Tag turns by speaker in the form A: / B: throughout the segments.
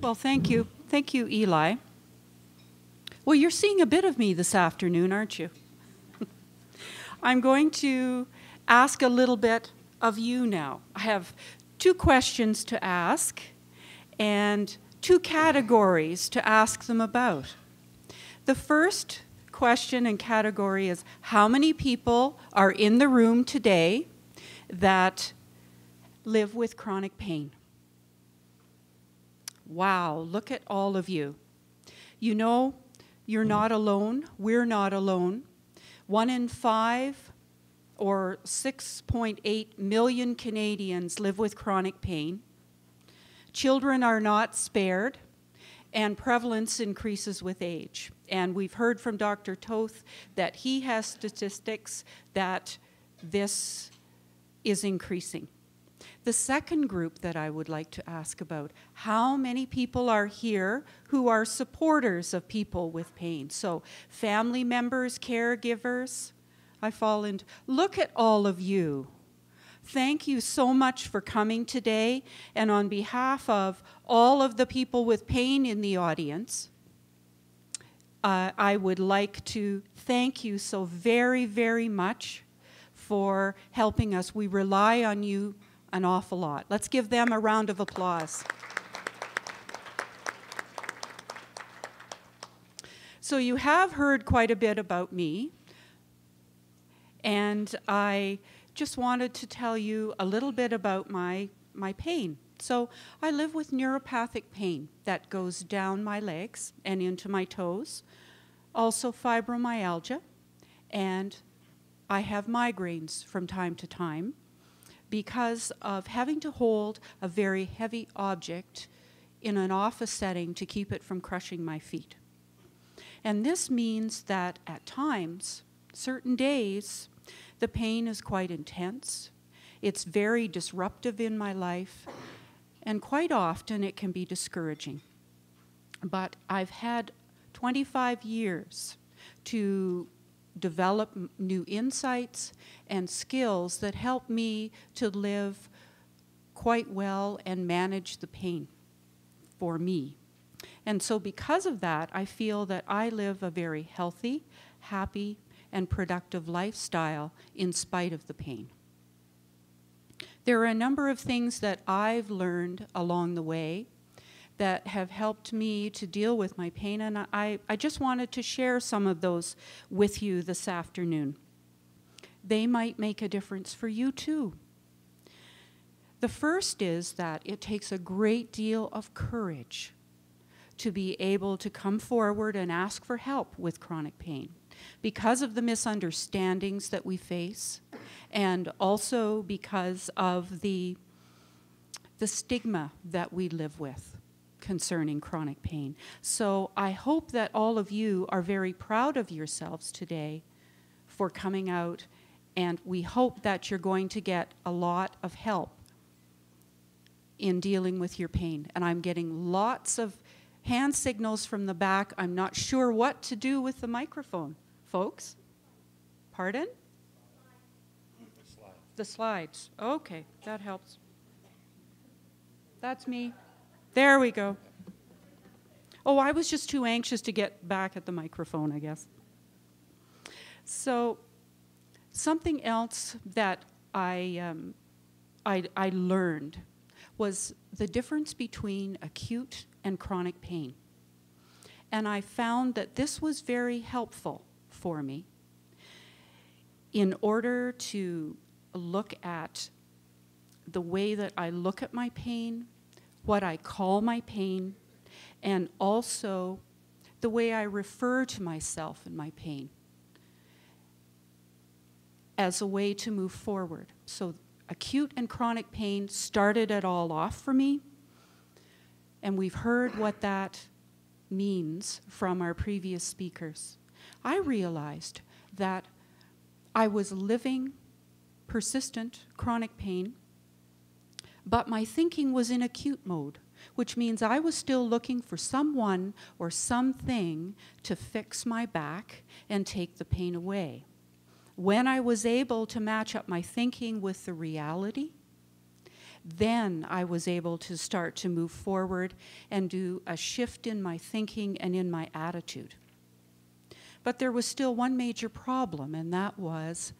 A: Well, thank you. Thank you, Eli. Well, you're seeing a bit of me this afternoon, aren't you? I'm going to ask a little bit of you now. I have 2 questions to ask and 2 categories to ask them about. The first question and category is, how many people are in the room today that live with chronic pain? Wow, look at all of you. You know, you're not alone. We're not alone. 1 in 5 or 6.8 million Canadians live with chronic pain. Children are not spared, and prevalence increases with age. And we've heard from Dr. Toth that he has statistics that this is increasing. The second group that I would like to ask about, how many people are here who are supporters of people with pain? So family members, caregivers, look at all of you. Thank you so much for coming today, and on behalf of all of the people with pain in the audience, I would like to thank you so very, very much for helping us. We rely on you an awful lot. Let's give them a round of applause. So you have heard quite a bit about me, and I just wanted to tell you a little bit about my pain. So I live with neuropathic pain that goes down my legs and into my toes, also fibromyalgia, and I have migraines from time to time because of having to hold a very heavy object in an office setting to keep it from crushing my feet. And this means that at times, certain days, the pain is quite intense. It's very disruptive in my life, and quite often it can be discouraging. But I've had 25 years to develop new insights and skills that help me to live quite well and manage the pain for me. And so because of that, I feel that I live a very healthy, happy, and productive lifestyle in spite of the pain. There are a number of things that I've learned along the way that have helped me to deal with my pain, and I just wanted to share some of those with you this afternoon. They might make a difference for you too. The first is that it takes a great deal of courage to be able to come forward and ask for help with chronic pain because of the misunderstandings that we face, and also because of the stigma that we live with concerning chronic pain. So I hope that all of you are very proud of yourselves today for coming out, and we hope that you're going to get a lot of help in dealing with your pain. And I'm getting lots of hand signals from the back. I'm not sure what to do with the microphone. Folks? Pardon? The slides. Okay, that helps. That's me. There we go. Oh, I was just too anxious to get back at the microphone, I guess. So, something else that I learned was the difference between acute and chronic pain. And I found that this was very helpful for me in order to look at the way that I look at my pain, what I call my pain, and also the way I refer to myself and my pain as a way to move forward. So acute and chronic pain started it all off for me, and we've heard what that means from our previous speakers. I realized that I was living persistent chronic pain, but my thinking was in acute mode, which means I was still looking for someone or something to fix my back and take the pain away. When I was able to match up my thinking with the reality, then I was able to start to move forward and do a shift in my thinking and in my attitude. But there was still one major problem, and that was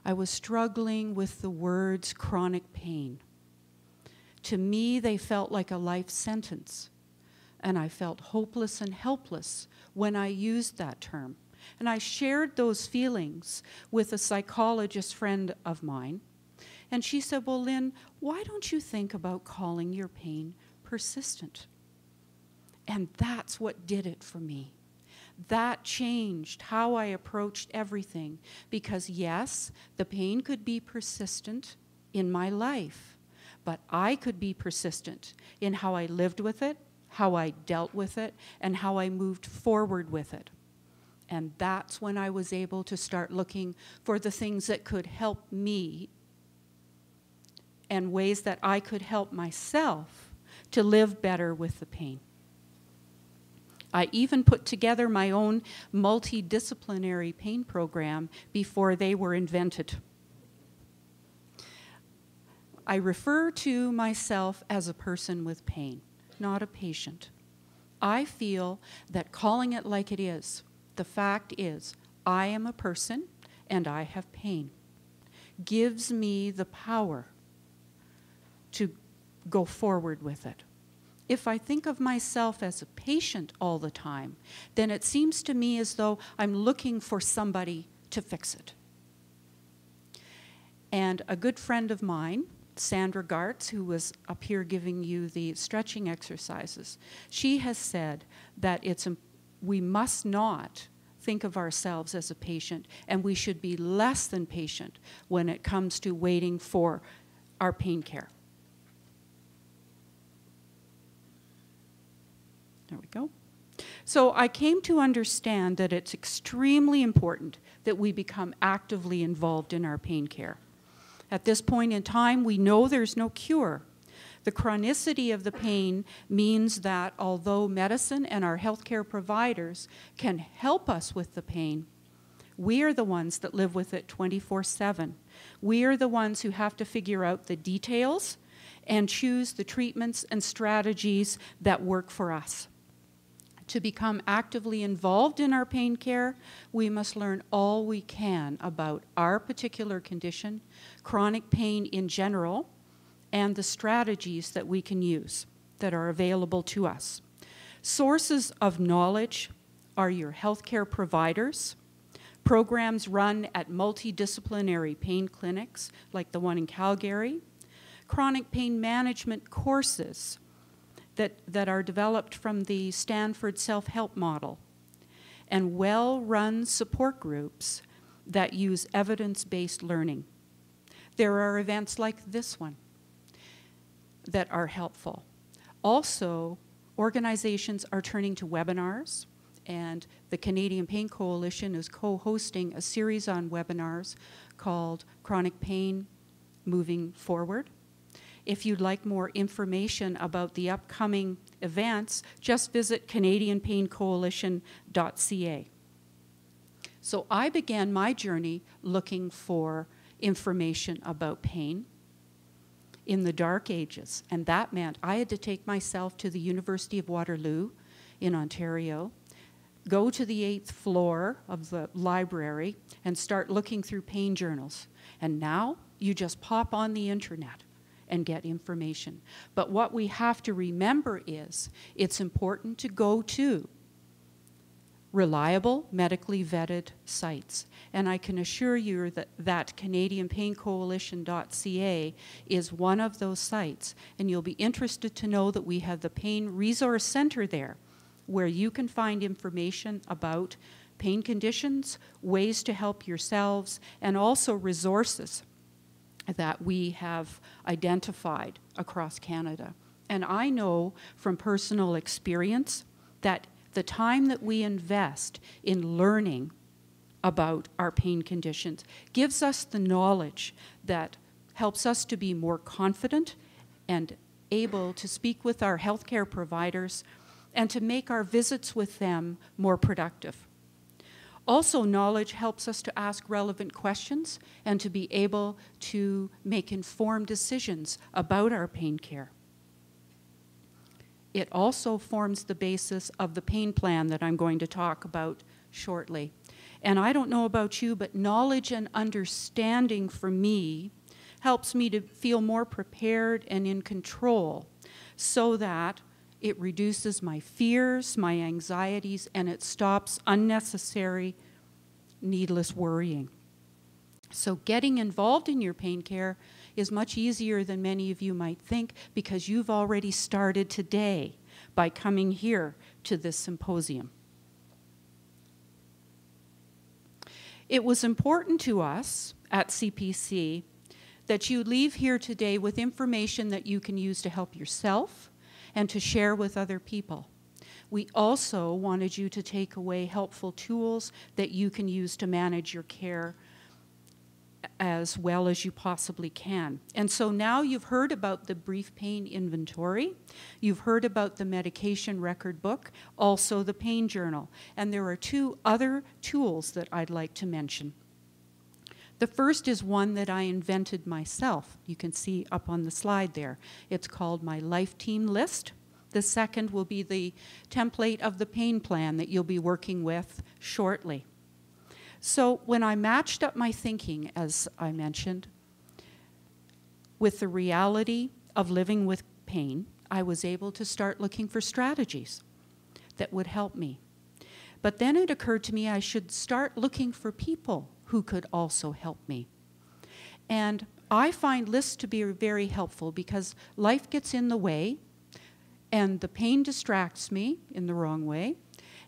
A: I was struggling with the words chronic pain. To me, they felt like a life sentence, and I felt hopeless and helpless when I used that term. And I shared those feelings with a psychologist friend of mine, and she said, well, Lynn, why don't you think about calling your pain persistent? And that's what did it for me. That changed how I approached everything, because yes, the pain could be persistent in my life, but I could be persistent in how I lived with it, how I dealt with it, and how I moved forward with it. And that's when I was able to start looking for the things that could help me and ways that I could help myself to live better with the pain. I even put together my own multidisciplinary pain program before they were invented. I refer to myself as a person with pain, not a patient. I feel that calling it like it is, the fact is, I am a person and I have pain, gives me the power to go forward with it. If I think of myself as a patient all the time, then it seems to me as though I'm looking for somebody to fix it. And a good friend of mine, Sandra Gartz, who was up here giving you the stretching exercises, she has said that we must not think of ourselves as a patient, and we should be less than patient when it comes to waiting for our pain care. There we go. So I came to understand that it's extremely important that we become actively involved in our pain care. At this point in time, we know there's no cure. The chronicity of the pain means that although medicine and our healthcare providers can help us with the pain, we are the ones that live with it 24/7. We are the ones who have to figure out the details and choose the treatments and strategies that work for us. To become actively involved in our pain care, we must learn all we can about our particular condition, chronic pain in general, and the strategies that we can use that are available to us. Sources of knowledge are your healthcare providers, programs run at multidisciplinary pain clinics like the one in Calgary, chronic pain management courses that are developed from the Stanford self-help model, and well-run support groups that use evidence-based learning. There are events like this one that are helpful. Also, organizations are turning to webinars, and the Canadian Pain Coalition is co-hosting a series on webinars called Chronic Pain Moving Forward. If you'd like more information about the upcoming events, just visit canadianpaincoalition.ca. So I began my journey looking for information about pain in the dark ages, and that meant I had to take myself to the University of Waterloo in Ontario, go to the 8th floor of the library, and start looking through pain journals. And now you just pop on the internet and get information. But what we have to remember is it's important to go to reliable, medically vetted sites. And I can assure you that CanadianPainCoalition.ca is one of those sites. And you'll be interested to know that we have the Pain Resource Center there, where you can find information about pain conditions, ways to help yourselves, and also resources that we have identified across Canada. And I know from personal experience that the time that we invest in learning about our pain conditions gives us the knowledge that helps us to be more confident and able to speak with our healthcare providers and to make our visits with them more productive. Also, knowledge helps us to ask relevant questions and to be able to make informed decisions about our pain care. It also forms the basis of the pain plan that I'm going to talk about shortly. And I don't know about you, but knowledge and understanding for me helps me to feel more prepared and in control so that it reduces my fears, my anxieties, and it stops unnecessary, needless worrying. So getting involved in your pain care is much easier than many of you might think because you've already started today by coming here to this symposium. It was important to us at CPC that you leave here today with information that you can use to help yourself and to share with other people. We also wanted you to take away helpful tools that you can use to manage your care as well as you possibly can. And so now you've heard about the brief pain inventory, you've heard about the medication record book, also the pain journal, and there are 2 other tools that I'd like to mention. The first is one that I invented myself. You can see up on the slide there. It's called my Life Team List. The second will be the template of the pain plan that you'll be working with shortly. So when I matched up my thinking, as I mentioned, with the reality of living with pain, I was able to start looking for strategies that would help me. But then it occurred to me I should start looking for people who could also help me. And I find lists to be very helpful because life gets in the way and the pain distracts me in the wrong way,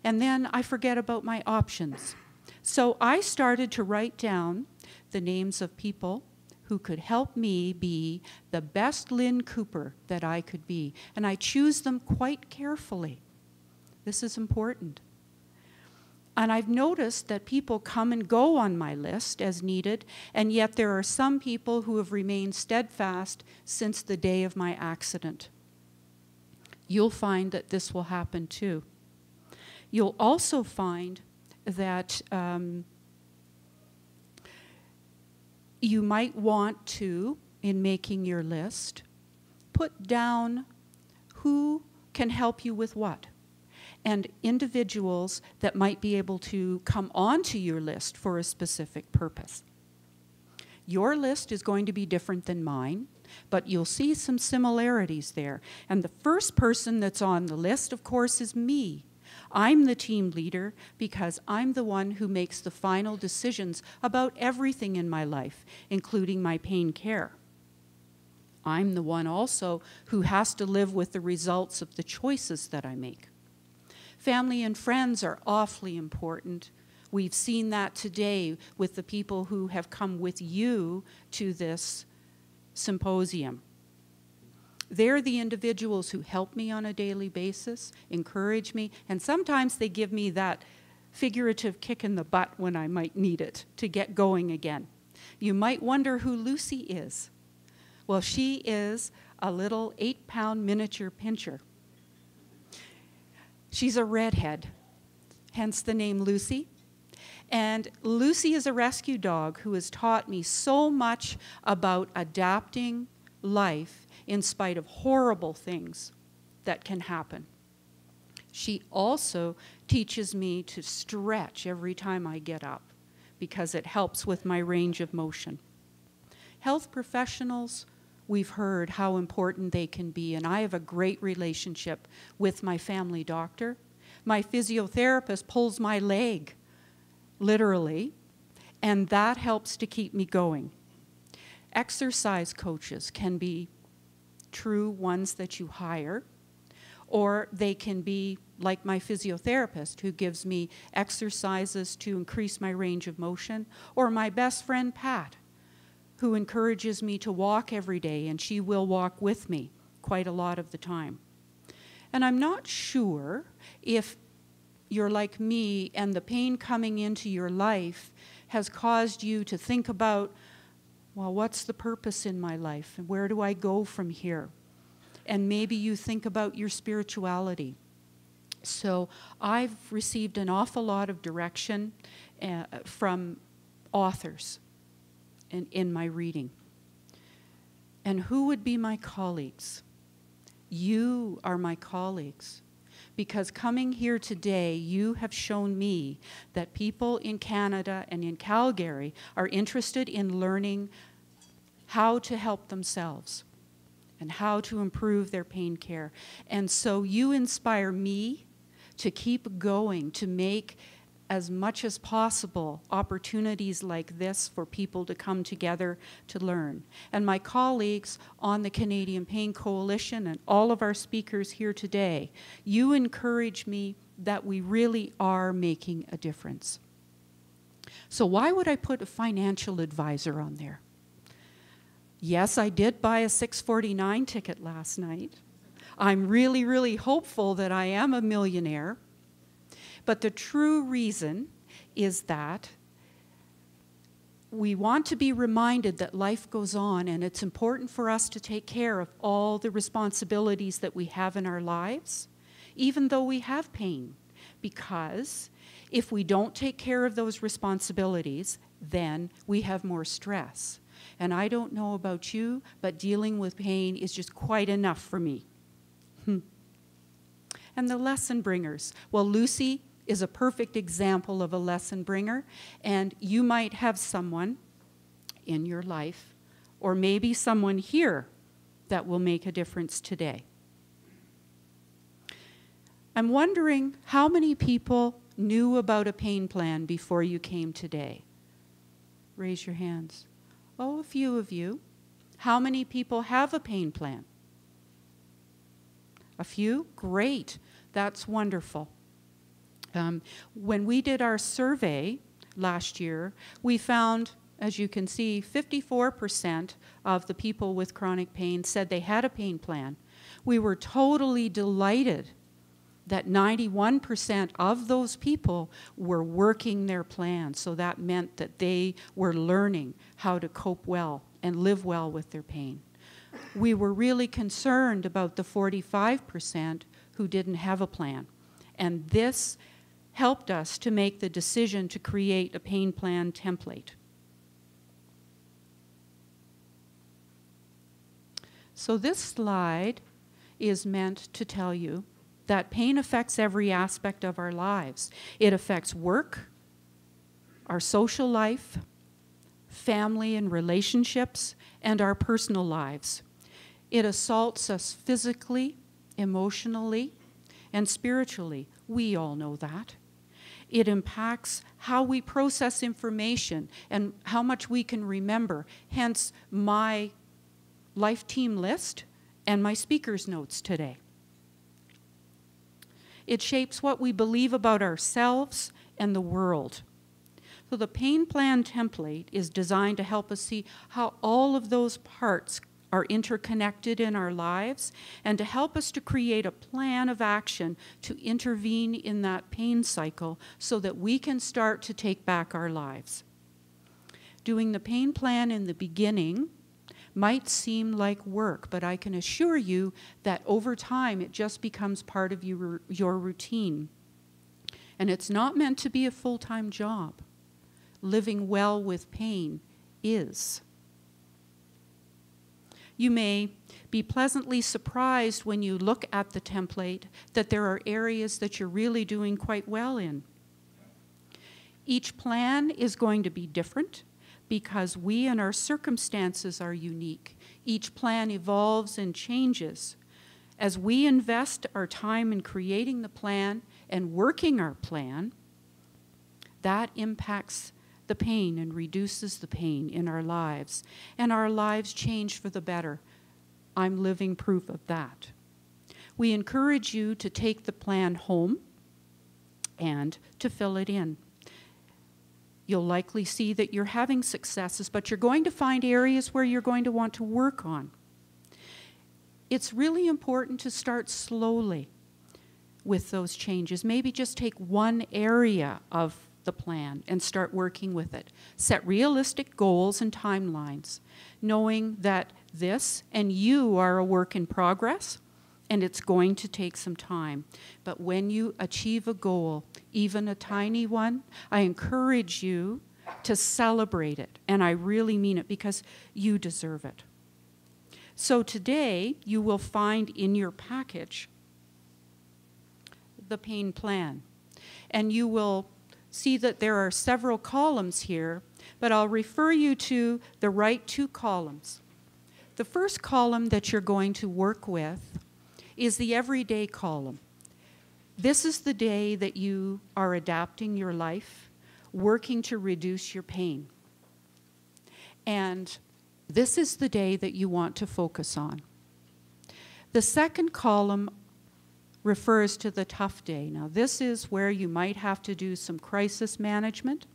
A: and then I forget about my options. So I started to write down the names of people who could help me be the best Lynn Cooper that I could be, and I choose them quite carefully. This is important. And I've noticed that people come and go on my list as needed, and yet there are some people who have remained steadfast since the day of my accident. You'll find that this will happen too. You'll also find that you might want to, in making your list, put down who can help you with what, and individuals that might be able to come onto your list for a specific purpose. Your list is going to be different than mine, but you'll see some similarities there. And the first person that's on the list, of course, is me. I'm the team leader because I'm the one who makes the final decisions about everything in my life, including my pain care. I'm the one also who has to live with the results of the choices that I make. Family and friends are awfully important. We've seen that today with the people who have come with you to this symposium. They're the individuals who help me on a daily basis, encourage me, and sometimes they give me that figurative kick in the butt when I might need it to get going again. You might wonder who Lucy is. Well, she is a little 8-pound miniature pinscher. She's a redhead, hence the name Lucy. And Lucy is a rescue dog who has taught me so much about adapting life in spite of horrible things that can happen. She also teaches me to stretch every time I get up because it helps with my range of motion. Health professionals, we've heard how important they can be, and I have a great relationship with my family doctor. My physiotherapist pulls my leg, literally, and that helps to keep me going. Exercise coaches can be true ones that you hire, or they can be like my physiotherapist who gives me exercises to increase my range of motion, or my best friend Pat who encourages me to walk every day, and she will walk with me quite a lot of the time. And I'm not sure if you're like me and the pain coming into your life has caused you to think about, well, what's the purpose in my life and where do I go from here? And maybe you think about your spirituality. So I've received an awful lot of direction from authors in my reading. And who would be my colleagues? You are my colleagues. Because coming here today, you have shown me that people in Canada and in Calgary are interested in learning how to help themselves and how to improve their pain care. And so you inspire me to keep going, to make as much as possible opportunities like this for people to come together to learn. And my colleagues on the Canadian Pain Coalition and all of our speakers here today, you encourage me that we really are making a difference. So why would I put a financial advisor on there? Yes, I did buy a 649 ticket last night. I'm really, really hopeful that I am a millionaire. But the true reason is that we want to be reminded that life goes on, and it's important for us to take care of all the responsibilities that we have in our lives, even though we have pain. Because if we don't take care of those responsibilities, then we have more stress. And I don't know about you, but dealing with pain is just quite enough for me. And the lesson bringers. Well, Lucy is a perfect example of a lesson bringer, and you might have someone in your life, or maybe someone here, that will make a difference today. I'm wondering how many people knew about a pain plan before you came today? Raise your hands. Oh, a few of you. How many people have a pain plan? A few? Great. That's wonderful. When we did our survey last year, we found, as you can see, 54% of the people with chronic pain said they had a pain plan. We were totally delighted that 91% of those people were working their plan. So that meant that they were learning how to cope well and live well with their pain. We were really concerned about the 45% who didn't have a plan. And this helped us to make the decision to create a pain plan template. So this slide is meant to tell you that pain affects every aspect of our lives. It affects work, our social life, family and relationships, and our personal lives. It assaults us physically, emotionally, and spiritually. We all know that. It impacts how we process information and how much we can remember, hence my life team list and my speaker's notes today. It shapes what we believe about ourselves and the world. So the pain plan template is designed to help us see how all of those parts are interconnected in our lives, and to help us to create a plan of action to intervene in that pain cycle so that we can start to take back our lives. Doing the pain plan in the beginning might seem like work, but I can assure you that over time it just becomes part of your routine. And it's not meant to be a full-time job. Living well with pain is. You may be pleasantly surprised when you look at the template that there are areas that you're really doing quite well in. Each plan is going to be different because we and our circumstances are unique. Each plan evolves and changes. As we invest our time in creating the plan and working our plan, that impacts the pain and reduces the pain in our lives. And our lives change for the better. I'm living proof of that. We encourage you to take the plan home and to fill it in. You'll likely see that you're having successes, but you're going to find areas where you're going to want to work on. It's really important to start slowly with those changes. Maybe just take one area of the plan and start working with it. Set realistic goals and timelines, knowing that this and you are a work in progress, and it's going to take some time. But when you achieve a goal, even a tiny one, I encourage you to celebrate it. And I really mean it, because you deserve it. So today, you will find in your package the pain plan. And you will see that there are several columns here, but I'll refer you to the right 2 columns. The first column that you're going to work with is the everyday column. This is the day that you are adapting your life, working to reduce your pain. And this is the day that you want to focus on. The second column refers to the tough day. Now, this is where you might have to do some crisis management.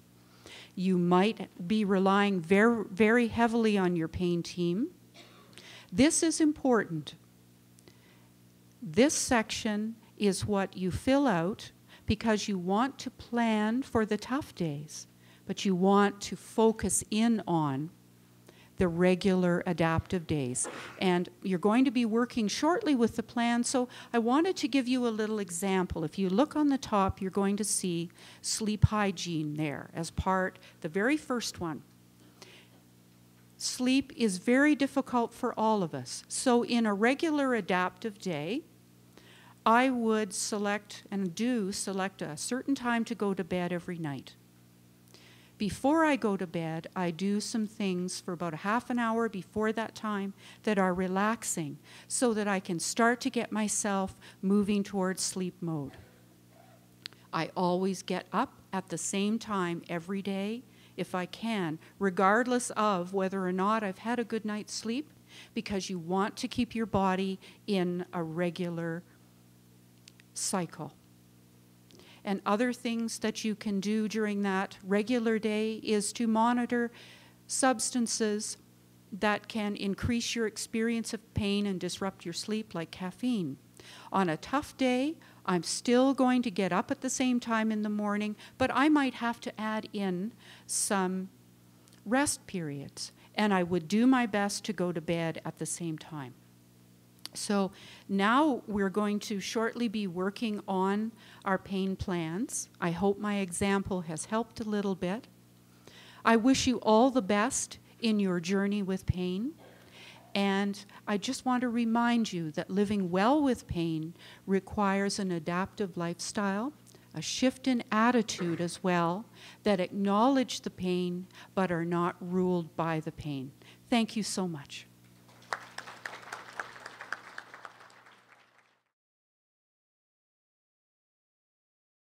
A: You might be relying very, very heavily on your pain team. This is important. This section is what you fill out because you want to plan for the tough days, but you want to focus in on the regular adaptive days. And you're going to be working shortly with the plan, so I wanted to give you a little example. If you look on the top, you're going to see sleep hygiene there as part, the very first one. Sleep is very difficult for all of us. So in a regular adaptive day, I would select, and do select, a certain time to go to bed every night. Before I go to bed, I do some things for about a half an hour before that time that are relaxing, so that I can start to get myself moving towards sleep mode. I always get up at the same time every day, if I can, regardless of whether or not I've had a good night's sleep, because you want to keep your body in a regular cycle. And other things that you can do during that regular day is to monitor substances that can increase your experience of pain and disrupt your sleep, like caffeine. On a tough day, I'm still going to get up at the same time in the morning, but I might have to add in some rest periods, and I would do my best to go to bed at the same time. So now we're going to shortly be working on our pain plans. I hope my example has helped a little bit. I wish you all the best in your journey with pain. And I just want to remind you that living well with pain requires an adaptive lifestyle, a shift in attitude as well, that acknowledge the pain but are not ruled by the pain. Thank you so much.